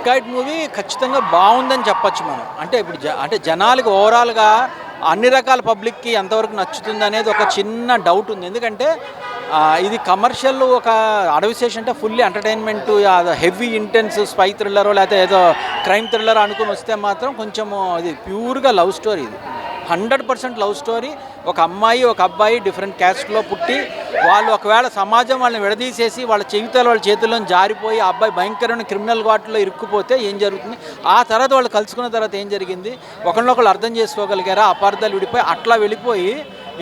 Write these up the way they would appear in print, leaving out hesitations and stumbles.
Dacoit movie ఖచ్చితంగా బాగుందని చెప్పచ్చు మనం. అంటే ఇప్పుడు అంటే జనాలకి ఓవరాల్గా అన్ని రకాల పబ్లిక్కి ఎంతవరకు నచ్చుతుంది అనేది ఒక చిన్న డౌట్ ఉంది. ఎందుకంటే ఇది కమర్షియల్ ఒక అడవి శేషం అంటే fully entertainment, heavy intense spy thriller లేకపోతే ఏదో క్రైమ్ థ్రిల్లర్ అనుకుని వస్తే మాత్రం కొంచెము ఇది ప్యూర్గా లవ్ స్టోరీ. ఇది 100% లవ్ స్టోరీ. ఒక అమ్మాయి ఒక అబ్బాయి డిఫరెంట్ క్యాస్ట్లో పుట్టి వాళ్ళు ఒకవేళ సమాజం వాళ్ళని విడదీసేసి వాళ్ళ జీవితాలు వాళ్ళ చేతుల్లో జారిపోయి ఆ అబ్బాయి భయంకరమైన క్రిమినల్ వాటిలో ఇరుక్కుపోతే ఏం జరుగుతుంది, ఆ తర్వాత వాళ్ళు కలుసుకున్న తర్వాత ఏం జరిగింది, ఒకళ్ళొకళ్ళు అర్థం చేసుకోగలిగారా, అపార్థాలు విడిపోయి అట్లా వెళ్ళిపోయి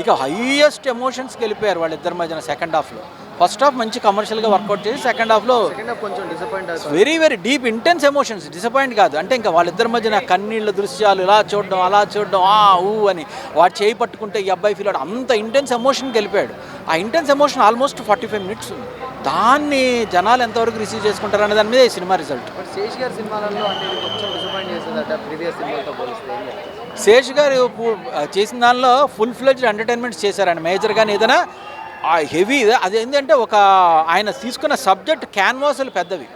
ఇక హైయెస్ట్ ఎమోషన్స్కి వెళ్ళిపోయారు వాళ్ళిద్దరి మధ్యన సెకండ్ హాఫ్లో. ఫస్ట్ హాఫ్ మంచి కమర్షియల్గా వర్కౌట్ చేసి సెకండ్ హాఫ్లో కొంచెం disappoint, very very deep intense emotions. Disappoint కాదు, అంటే ఇంకా వాళ్ళిద్దరి మధ్యన కన్నీళ్ళ దృశ్యాలు ఇలా చూడడం అలా చూడడం ఊ అని వాడు చేయి పట్టుకుంటే ఈ అబ్బాయి ఫీల్ అవడం అంత ఇంటెన్స్ ఎమోషన్కి వెళ్ళిపోయాడు. ఆ ఇంటెన్స్ ఎమోషన్ ఆల్మోస్ట్ 45 మినిట్స్ ఉంది. దాన్ని జనాలు ఎంతవరకు రిసీవ్ చేసుకుంటారు అనే దాని మీద ఈ సినిమా రిజల్ట్. శేష్ గారి సినిమాలలో అంటే కొంచెం డిసప్పాయింట్ చేస్తుందట ప్రీవియస్ సినిమాలతో పోలిస్తే. శేష్ గారు చేసిన దానిలో ఫుల్ ఫ్లెడ్జ్డ్ ఎంటర్టైన్మెంట్స్ చేశారండి. మేజర్గానే ఏదైనా హెవీ అది ఏంటంటే ఒక ఆయన తీసుకున్న సబ్జెక్ట్ క్యాన్వాసులు పెద్దవి.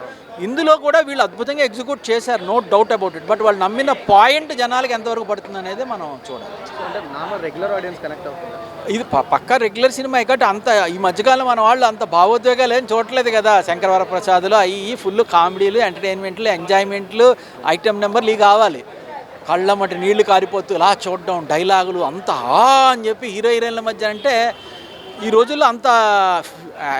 ఇందులో కూడా వీళ్ళు అద్భుతంగా ఎగ్జిక్యూట్ చేశారు, no doubt about it. But వాళ్ళు నమ్మిన పాయింట్ జనాలకి ఎంతవరకు పడుతుంది అనేది మనం చూడాలి. అంటే నార్మల్ రెగ్యులర్ ఆడియన్స్ కనెక్ట్ అవుతుంది. ఇది పక్కా రెగ్యులర్ సినిమా. కాబట్టి అంత ఈ మధ్యకాలం మన వాళ్ళు అంత భావోద్వేగాలు ఏం చూడట్లేదు కదా. శంకర్ వరప్రసాద్లు అవి ఫుల్ కామెడీలు, ఎంటర్టైన్మెంట్లు, ఎంజాయ్మెంట్లు, ఐటమ్ నెంబర్లు ఇవి కావాలి. కళ్ళ మట్టి నీళ్లు కారిపోతూ ఇలా చూడడం, డైలాగులు అంతా అని చెప్పి హీరోయిన్ల మధ్య అంటే ఈ రోజుల్లో అంత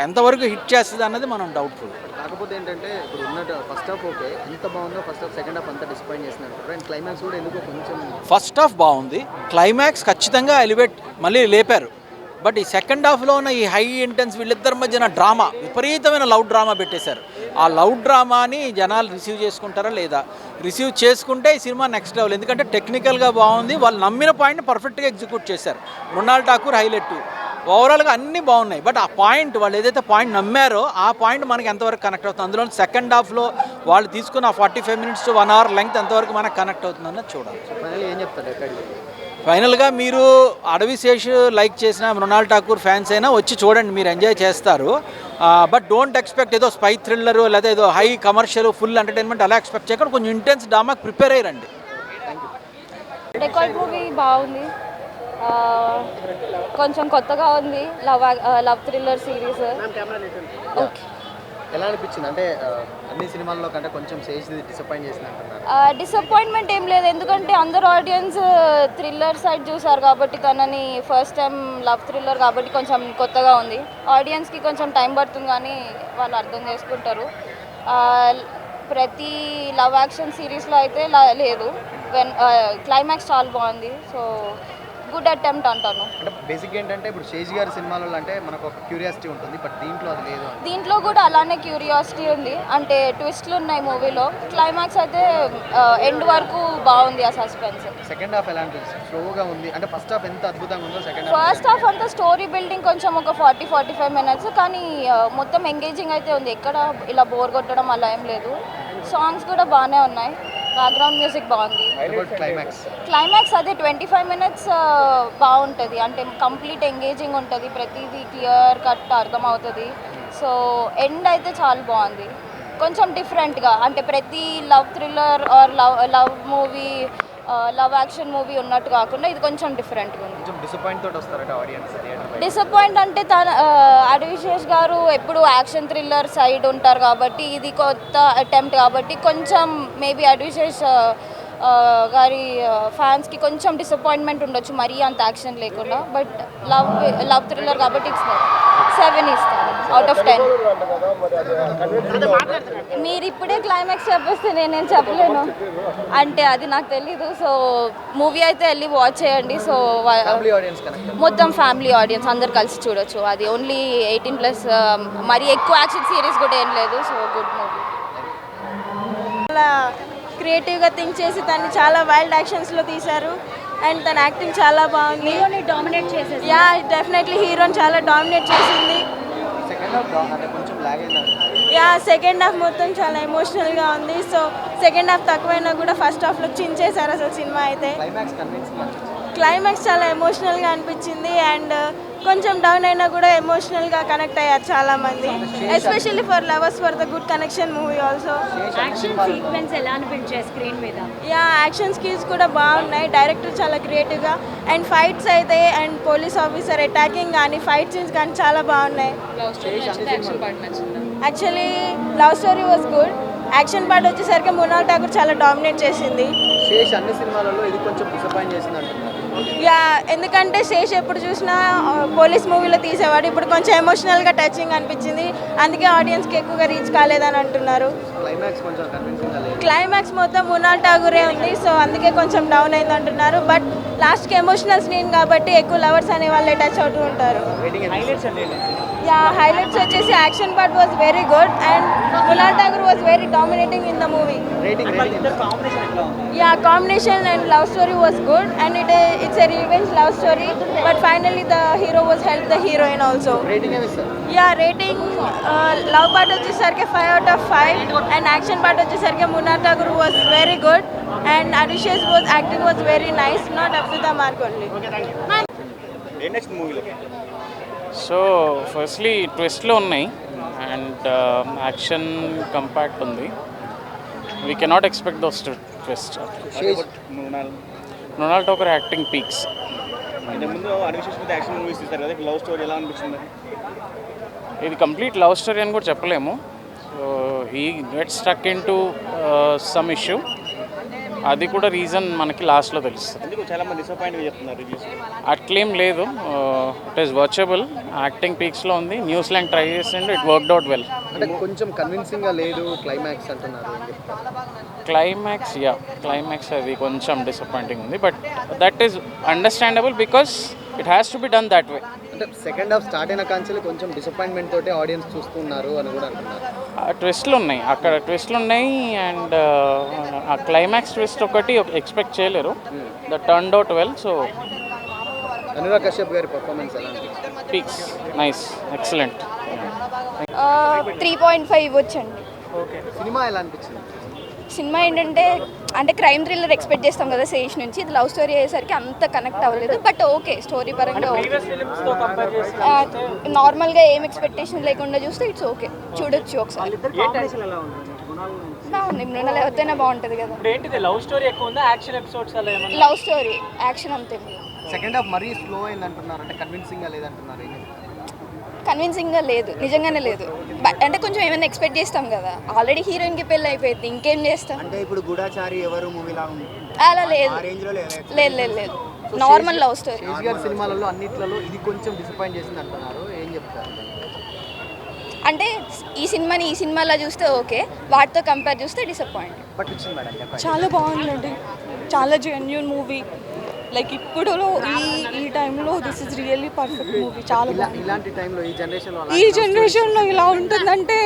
ఎంతవరకు హిట్ చేస్తుంది అన్నది మనం డౌట్ఫుల్. కాకపోతే ఏంటంటే ఇప్పుడు ఉన్న ఫస్ట్ హాఫ్ ఓకే, ఎంత బాగుందో ఫస్ట్ హాఫ్, సెకండ్ హాఫ్ అంతా డిసప్పాయింట్ చేస్తున్నారు. అండ్ క్లైమాక్స్ కూడా ఎందుకో కొంచెం. ఫస్ట్ హాఫ్ బాగుంది, క్లైమాక్స్ ఖచ్చితంగా ఎలివేట్ మళ్ళీ లేపారు. బట్ ఈ సెకండ్ హాఫ్లో ఉన్న ఈ హై ఇంటెన్స్ వీళ్ళిద్దరి మధ్యన డ్రామా, విపరీతమైన లవ్ డ్రామా పెట్టేశారు. ఆ లవ్ డ్రామాని జనాలు రిసీవ్ చేసుకుంటారా లేదా, రిసీవ్ చేసుకుంటే ఈ సినిమా నెక్స్ట్ లెవెల్. ఎందుకంటే టెక్నికల్గా బాగుంది, వాళ్ళు నమ్మిన పాయింట్ని పర్ఫెక్ట్గా ఎగ్జిక్యూట్ చేశారు. మృణాల్ ఠాకూర్ హైలైట్, ఓవరాల్గా అన్నీ బాగున్నాయి. బట్ ఆ పాయింట్ వాళ్ళు ఏదైతే పాయింట్ నమ్మారో ఆ పాయింట్ మనకి ఎంతవరకు కనెక్ట్ అవుతుంది, అందులో సెకండ్ హాఫ్లో వాళ్ళు తీసుకున్న 45 మినిట్స్ to 1 hour లెంగ్త్ ఎంతవరకు మనకు కనెక్ట్ అవుతుందన్నది చూడాలి. ఏం చెప్తారు ఫైనల్గా మీరు అడవి శేష్ లైక్ చేసిన మృణాల్ ఠాకూర్ ఫ్యాన్స్ అయినా వచ్చి చూడండి, మీరు ఎంజాయ్ చేస్తారు. బట్ డోంట్ ఎక్స్పెక్ట్ ఏదో స్పై థ్రిల్లర్ లేదా ఏదో హై కమర్షియల్ ఫుల్ ఎంటర్టైన్మెంట్ అలా ఎక్స్పెక్ట్ చేయకుండా కొంచెం ఇంటెన్స్ డ్రామాకి ప్రిపేర్ అయ్యారండి. డెకాయిడ్ మూవీ బాగుంది, కొంచెం కొత్తగా ఉంది, లవ్ థ్రిల్లర్ సిరీస్. ఓకే, ఎలా అనిపించింది? అంటే అన్ని సినిమాల్లో కంటే కొంచెం శేష్ డిసప్పాయింట్ చేసింది అంటున్నారు. డిసప్పాయింట్మెంట్ ఏం లేదు, ఎందుకంటే అందరు ఆడియన్స్ థ్రిల్లర్ సైడ్ చూసారు కాబట్టి, తనని ఫస్ట్ టైం లవ్ థ్రిల్లర్ కాబట్టి కొంచెం కొత్తగా ఉంది. ఆడియన్స్కి కొంచెం టైం పడుతుంది కానీ వాళ్ళు అర్థం చేసుకుంటారు. ప్రతి లవ్ యాక్షన్ సిరీస్లో అయితే లేదు, క్లైమాక్స్ చాలా బాగుంది. సో గుడ్ అటెంప్ట్ అంటాను. అంటే బేసిక్ ఏంటంటే ఇప్పుడు శేష్ గారి సినిమాలలో అంటే మనకు ఒక క్యూరియాసిటీ ఉంటుంది, బట్ దీంట్లో అది లేదు. దీంట్లో కూడా అలానే క్యూరియాసిటీ ఉంది, అంటే ట్విస్ట్లు ఉన్నాయి మూవీలో. క్లైమాక్స్ అయితే ఎండ్ వరకు బాగుంది, ఆ సస్పెన్స్. సెకండ్ హాఫ్ ఎలా అనిపిస్తుంది? స్లోగా ఉంది, అంటే ఫస్ట్ హాఫ్ ఎంత అద్భుతంగా ఉందో సెకండ్ హాఫ్. ఫస్ట్ హాఫ్ అంతా స్టోరీ బిల్డింగ్ కొంచెం ఒక 40-45 మినిట్స్, కానీ మొత్తం ఎంగేజింగ్ అయితే ఉంది, ఎక్కడ ఇలా బోర్ కొట్టడం అలా ఏం లేదు. సాంగ్స్ కూడా బాగానే ఉన్నాయి, బ్యాక్గ్రౌండ్ మ్యూజిక్ బాగుంది. క్లైమాక్స్ అదే 25 మినిట్స్ బాగుంటుంది, అంటే కంప్లీట్ ఎంగేజింగ్ ఉంటుంది, ప్రతిదీ క్లియర్ కట్ అర్థమవుతుంది. సో ఎండ్ అయితే చాలా బాగుంది, కొంచెం డిఫరెంట్గా, అంటే ప్రతి love thriller or love movie, love action movie ఉన్నట్టు కాకుండా ఇది కొంచెం డిఫరెంట్గా ఉంది. డిసప్పాయింట్ అంటే అడవి శేష్ గారు ఎప్పుడు యాక్షన్ థ్రిల్లర్ సైడ్ ఉంటారు కాబట్టి, ఇది కొత్త అటెంప్ట్ కాబట్టి కొంచెం మేబీ అడవి శేష్ గారి ఫ్యాన్స్కి కొంచెం డిసప్పాయింట్మెంట్ ఉండొచ్చు, మరీ అంత యాక్షన్ లేకుండా. బట్ లవ్ థ్రిల్లర్ కాబట్టి 7 ఇస్తాను అవుట్ ఆఫ్ 10. మీరు ఇప్పుడే క్లైమాక్స్ చెప్పేస్తే నేనేం చెప్పలేను, అంటే అది నాకు తెలీదు. సో మూవీ అయితే వెళ్ళి వాచ్ చేయండి. సో మొత్తం ఫ్యామిలీ ఆడియన్స్ అందరు కలిసి చూడొచ్చు, అది ఓన్లీ 18+. మరీ ఎక్కువ యాక్షన్ సిరీస్ కూడా ఏం లేదు. So good movie. చాలా క్రియేటివ్గా థింక్ చేసి తను చాలా వైల్డ్ యాక్షన్స్లో తీశారు, అండ్ తన యాక్టింగ్ చాలా బాగుంది. హీరోని డామినేట్ చేసేది. యా, డెఫినెట్లీ హీరోని చాలా డామినేట్ చేసింది. యా, సెకండ్ హాఫ్ మొత్తం చాలా ఎమోషనల్గా ఉంది. సో సెకండ్ హాఫ్ తక్కువైనా కూడా ఫస్ట్ హాఫ్లో చించేశారు అసలు సినిమా అయితే. క్లైమాక్స్ చాలా ఎమోషనల్గా అనిపించింది, అండ్ కొంచెం డౌన్ అయినా కూడా ఎమోషనల్గా కనెక్ట్ అయ్యారు చాలామంది, especially for lovers for the good connection movie also. Action sequence ఎలా అనిపించాయి స్క్రీన్ మీద? యా, యాక్షన్ స్కిల్స్ కూడా బాగున్నాయి, డైరెక్టర్ చాలా క్రియేటివ్గా, అండ్ ఫైట్స్ అయితే అండ్ పోలీస్ ఆఫీసర్ అటాకింగ్ కానీ ఫైట్ సీన్స్ కానీ చాలా బాగున్నాయి. Actually love story was good, action part వచ్చేసరికి మృణాల్ ఠాకూర్ చాలా డామినేట్ చేసింది. శేష్ అన్ని సినిమాలలో ఇది కొంచెం డిసప్పాయింట్ చేసింది అంటున్నారు. యా, ఎందుకంటే శేష్ ఎప్పుడు చూసినా పోలీస్ మూవీలో తీసేవాడు, ఇప్పుడు కొంచెం ఎమోషనల్గా టచింగ్ అనిపించింది, అందుకే ఆడియన్స్కి ఎక్కువగా రీచ్ కాలేదని అంటున్నారు. క్లైమాక్స్ కొంచెం కన్విన్సింగ్ లేదు. క్లైమాక్స్ మొత్తం మృణాల్ ఠాగూరే ఉంది, సో అందుకే కొంచెం డౌన్ అయింది అంటున్నారు. బట్ లాస్ట్కి ఎమోషనల్ సీన్ కాబట్టి ఎక్కువ లవర్స్ అనే వాళ్ళే టచ్ అవుతూ ఉంటారు. యా, హైలైట్స్ వచ్చేసి action part was very good and Mrunal Thakur was very dominating in the movie. Yeah, combination and love story was good and it's a revenge love story, but finally the hero was helped the heroine also. Yeah, rating love part వచ్చేసరికి 5 out of 5 and action part వచ్చేసరికి Mrunal Thakur was very good and Arishe's was acting was very nice, not up to the mark only. So firstly ట్విస్ట్లో ఉన్నాయి and action compact ఉంది. We cannot expect those twist. Mrunal Thakur acting peaks. ముందు అనివిశేష action movies తీస్తారు కదా, love story ఎలా అనిపించింది? ఇది కంప్లీట్ లవ్ స్టోరీ అని కూడా చెప్పలేము. So he get stuck in to some issue, అది కూడా రీజన్ మనకి లాస్ట్లో తెలుస్తుంది. ఎందుకు చాలా మంది డిసప్పాయింట్గా చెప్తున్నారు రివ్యూస్? అట్లేం లేదు, ఇట్ ఈస్ వాచబుల్. యాక్టింగ్ పీక్స్లో ఉంది, న్యూజిలాండ్ ట్రై చేసిండు, ఇట్ వర్క్డ్ అవుట్ వెల్. అంటే కొంచెం కన్విన్సింగ్గా లేదు క్లైమాక్స్ అంటున్నారు. క్లైమాక్స్ అది కొంచెం డిసప్పాయింటింగ్ ఉంది, but that is understandable because it has to be done that way. అంటే సెకండ్ హాఫ్ స్టార్ట్ అయిన కాంచెల్లి కొంచెం డిసప్పాయింట్మెంట్ తోటి ఆడియన్స్ చూస్తున్నారు అని కూడా అంటున్నారు. ట్విస్ట్లు ఉన్నాయి, అక్కడ ట్విస్ట్లు ఉన్నాయి అండ్ ఆ క్లైమాక్స్ ట్విస్ట్ ఒకటి ఎక్స్పెక్ట్ చేయలేరు. That turned out well. So Anurag Kashyap గారి పర్ఫార్మెన్స్ ఎలా అనిపించింది? Peaks, nice, excellent. 3.5 ఇవ్వచ్చండి. ఓకే, సినిమా ఎలా అనిపించింది? సినిమా ఏంటంటే అంటే క్రైమ్ థ్రిల్లర్ ఎక్స్పెక్ట్ చేస్తాం కదా శేష్ నుంచి, ఇది లవ్ స్టోరీ అయ్యేసరికి అంత కనెక్ట్ అవ్వలేదు. బట్ ఓకే, స్టోరీ పరంగా నార్మల్గా ఏం ఎక్స్పెక్టేషన్ లేకుండా చూస్తే ఇట్స్ ఓకే, చూడొచ్చు ఒకసారి. బాగుంది, మృణాల్ ఎవరితోనే బాగుంటుంది కదా. లవ్ స్టోరీ ఎక్కువ ఉందా, యాక్షన్ ఎపిసోడ్స్ అలా ఏమన్నా? లవ్ స్టోరీ, యాక్షన్ అంతే. సెకండ్ హాఫ్ మరీ స్లో అయింది అంటున్నారు, అంటే కన్విన్సింగ్గా లేదంటున్నారు. కన్విన్సింగ్గా లేదు, నిజంగానే లేదు. బట్ అంటే కొంచెం ఏమైనా ఎక్స్పెక్ట్ చేస్తాం కదా, ఆల్రెడీ హీరోయిన్కి పెళ్ళి అయిపోయింది, ఇంకేం చేస్తాం. అంటే ఇప్పుడు గూఢాచారి ఎవరు మూవీలా ఉంది అలా లేదు, లేదు, నార్మల్ లవ్ స్టోరీ. శేష్ గారి సినిమాలలో అన్నిట్లలో ఇది కొంచెం డిసప్పాయింట్ చేసింది అంటున్నారు, ఏం చెప్తారు? అంటే ఈ సినిమాలో చూస్తే ఓకే, వాటితో కంపేర్ చూస్తే డిసప్పాయింట్. పట్టించింది మేడం? చాలా బాగుందండి, చాలా జెన్యూన్ మూవీ. లైక్ ఇప్పుడు ఈ టైంలో this is really perfect movie. చాలా ఇలాంటి టైంలో ఈ జనరేషన్లో ఇలా ఉంటుందంటే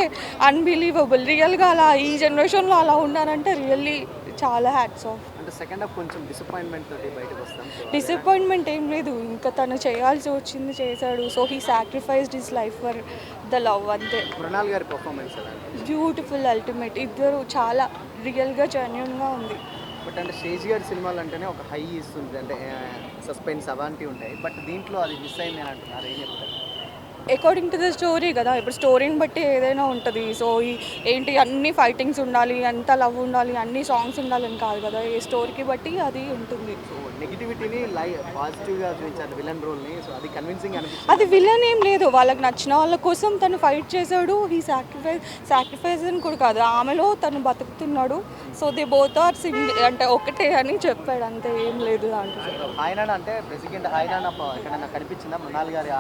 అన్బిలీవబుల్. రియల్గా అలా ఈ జనరేషన్లో అలా ఉన్నారంటే రియల్లీ చాలా హ్యాట్స్ ఆఫ్. అంటే సెకండ్ హాఫ్ కొంచెం డిసప్పాయింట్మెంట్ తోటి బయటకు వస్తాం. డిసప్పాయింట్మెంట్ ఏం లేదు, ఇంకా తను చేయాల్సి వచ్చింది చేశాడు. So he sacrificed his life for the love, అంతే. మృణాల్ గారి పర్ఫార్మెన్స్ ఎలా? Beautiful, ultimate. ఇద్దరు చాలా రియల్గా జెన్యూన్గా ఉంది. బట్ అంటే శేష్ గారి సినిమాలు అంటేనే ఒక హై ఇస్తుంది, అంటే సస్పెన్స్ అలాంటివి ఉంటాయి. బట్ దీంట్లో అది మిస్ అయింది అని అంటున్నారు, ఏం చెప్తారు? అకార్డింగ్ టు ద స్టోరీ కదా, ఇప్పుడు స్టోరీని బట్టి ఏదైనా ఉంటుంది. సో ఏంటి అన్ని ఫైటింగ్స్ ఉండాలి, అంత లవ్ ఉండాలి, అన్ని సాంగ్స్ ఉండాలని కాదు కదా, ఏ స్టోరీకి బట్టి అది ఉంటుంది. సో నెగిటివిటీని పాజిటివ్గా చూపించారు విలన్ రోల్ని, సో అది కన్విన్సింగ్ అనిపిస్తుంది. అది విలన్ ఏం లేదు, వాళ్ళకి నచ్చిన వాళ్ళ కోసం తను ఫైట్ చేశాడు. ఈ సాక్రిఫైస్ అని కూడా కాదు, ఆమెలో తను బతుకుతున్నాడు. సో దే బోత్ ఆర్ అంటే ఒకటే అని చెప్పాడు, అంతే, ఏం లేదు దాంట్లో. ఆయన అంటే ప్రెసిడెంట్ ఆయన ఎక్కడన్నా కనిపించిందా మృణాల్ గారి?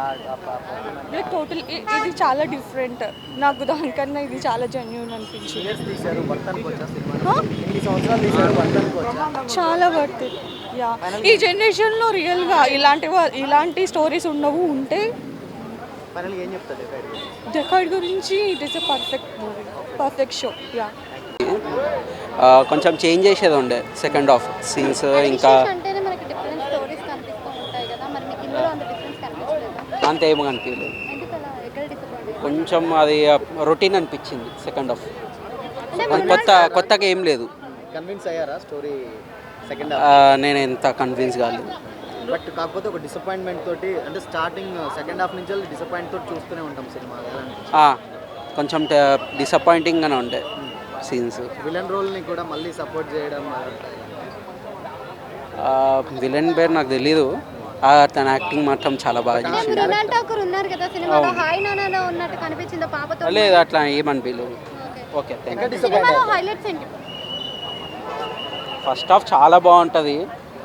లైక్ టోటల్ ఇది చాలా డిఫరెంట్, నాకు దానికన్నా ఇది చాలా జెన్యూన్ అనిపించింది. తీశారు వర్తన్కి వచ్చా సినిమా, 8 సంవత్సరాలు తీశారు వర్తన్కి వచ్చా, చాలా వర్త్ ఇట్. యా, ఈ జనరేషన్లో రియల్గా ఇలాంటి స్టోరీస్ ఉండవు. ఉంటే ఫైనల్గా ఏం చెప్తారు డెకాయిడ్ గురించి? It is a perfect movie, perfect show. Yeah, కొంచెం చేంజ్ చేసేది ఉండే సెకండ్ హాఫ్ సీన్స్. ఇంకా అంత ఏమో కనిపించలేదు, కొంచెం అది రొటీన్ అనిపించింది సెకండ్ హాఫ్. కొత్తగా ఏం లేదు. కన్విన్స్ అయ్యారా స్టోరీ సెకండ్? నేను ఎంత కన్విన్స్ కాలేదు. బట్ కాకపోతే ఒక డిసప్పాయింట్మెంట్ తోటి అంటే స్టార్టింగ్ సెకండ్ హాఫ్ నుంచి డిసప్పాయింట్ తోటి చూస్తూనే ఉంటాం సినిమా. కొంచెం డిసప్పాయింటింగ్గానే ఉంటాయి సీన్స్. విలన్ రోల్ని కూడా మళ్ళీ సపోర్ట్ చేయడం విలన్ పేరు నాకు తెలీదు. తన యాక్టింగ్ మాత్రం చాలా బాగా చేసింది. మృణాల్ ఠాకూర్ ఉన్నారు కదా సినిమాలో, హాయ్ నానాలో ఉన్నట్టు కనిపించింది పాపతో. లేదు అట్లా ఏమనిపించలేదు. Okay thank you. సినిమాలో హైలైట్స్ ఏంటి? ఫస్ట్ హాఫ్ చాలా బాగుంటుంది.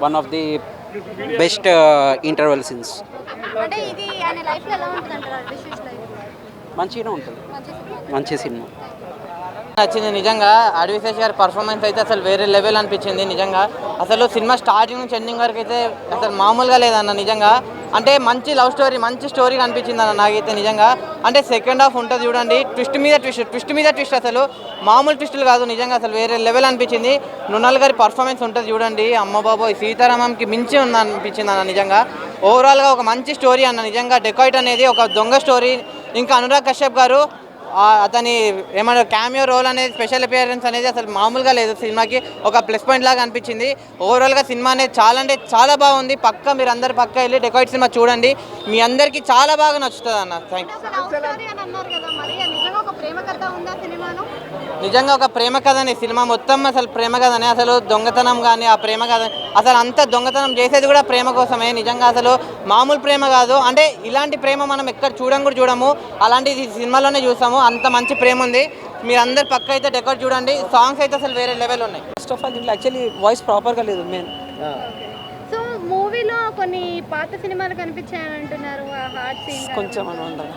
One of the best interval scenes. అంటే ఇది ఆయన లైఫ్లో ఎలా ఉంటుంది అంటారు? విశేష లైఫ్ మంచిగానే ఉంటుంది. మంచి సినిమా నచ్చింది నిజంగా. అడ్విశేష్ గారి పర్ఫార్మెన్స్ అయితే అసలు వేరే లెవెల్ అనిపించింది నిజంగా. అసలు సినిమా స్టార్టింగ్ నుంచి ఎండింగ్ వరకు అయితే అసలు మామూలుగా లేదన్న నిజంగా. అంటే మంచి లవ్ స్టోరీ, మంచి స్టోరీ అనిపించింది అన్న నాకైతే నిజంగా. అంటే సెకండ్ హాఫ్ ఉంటుంది చూడండి, ట్విస్ట్ మీద ట్విస్ట్, అసలు మామూలు ట్విస్టులు కాదు నిజంగా, అసలు వేరే లెవెల్ అనిపించింది. మృణాల్ గారి పర్ఫార్మెన్స్ ఉంటుంది చూడండి, అమ్మ బాబోయ్ సీతారామంకి మించి ఉంది అనిపించింది అన్న నిజంగా. ఓవరాల్గా ఒక మంచి స్టోరీ అన్న నిజంగా. డెకాయిట్ అనేది ఒక దొంగ స్టోరీ. ఇంకా అనురాగ్ కశ్యప్ గారు అతని ఏమన్నా క్యామియో రోల్ అనేది, స్పెషల్ అపియరెన్స్ అనేది అసలు మామూలుగా లేదు. సినిమాకి ఒక ప్లస్ పాయింట్ లాగా అనిపించింది. ఓవరాల్గా సినిమా అనేది చాలా అంటే చాలా బాగుంది. పక్కా మీరు అందరు పక్కా వెళ్ళి డెకాయిట్ సినిమా చూడండి, మీ అందరికీ చాలా బాగా నచ్చుతుంది అన్న. Thank you. నిజంగా ఒక ప్రేమ కథని సినిమా మొత్తం, అసలు ప్రేమ కథనే. అసలు దొంగతనం కానీ ఆ ప్రేమ కథ అసలు అంత దొంగతనం చేసేది కూడా ప్రేమ కోసమే నిజంగా. అసలు మామూలు ప్రేమ కాదు, అంటే ఇలాంటి ప్రేమ మనం ఎక్కడ చూడము. అలాంటిది సినిమాలోనే చూసాము. అంత మంచి ప్రేమ ఉంది. మీరు అందరు పక్క అయితే డెకోర్ చూడండి. సాంగ్స్ అయితే అసలు వేరే లెవెల్ ఉన్నాయి. ఫస్ట్ ఆఫ్ ఆల్ దీంట్లో యాక్చువల్లీ వాయిస్ ప్రాపర్గా లేదు మెయిన్. సో మూవీలో కొన్ని పాత సినిమాలు కనిపించాయని అంటున్నారు, హార్ట్ సీన్ కొంచెం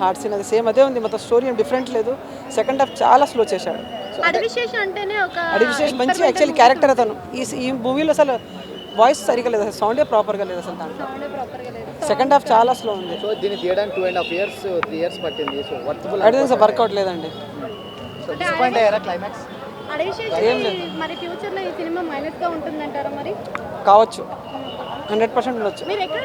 హార్ట్ సీన్ అది సేమ్ అదే ఉంది, మొత్తం స్టోరీ ఏం డిఫరెంట్ లేదు. సెకండ్ హాఫ్ చాలా స్లో చేశాడు. అడివిశేష్ అంటేనే ఒక అడివిశేష్ మంచి యాక్చువల్లీ క్యారెక్టర్ అతను. ఈ మూవీలో అసలు వాయిస్ సరిగా లేదు, అసలు సౌండే ప్రాపర్గా లేదు అసలు దాంట్లో. సెకండ్ హాఫ్ చాలా స్లో ఉంది. సో దీన్ని తీయడానికి 2.5 years 3 years పట్టింది. సో వర్త్ఫుల్ అడిగితే వర్కౌట్ లేదండి. సో డిసప్పాయింట్ అయ్యారా క్లైమాక్స్? అడివిశేష్ మరి ఫ్యూచర్లో ఈ సినిమా మైనస్గా ఉంటుందంటారా? మరి కావచ్చు, 100% ఉండొచ్చు. మీరు ఎక్కడ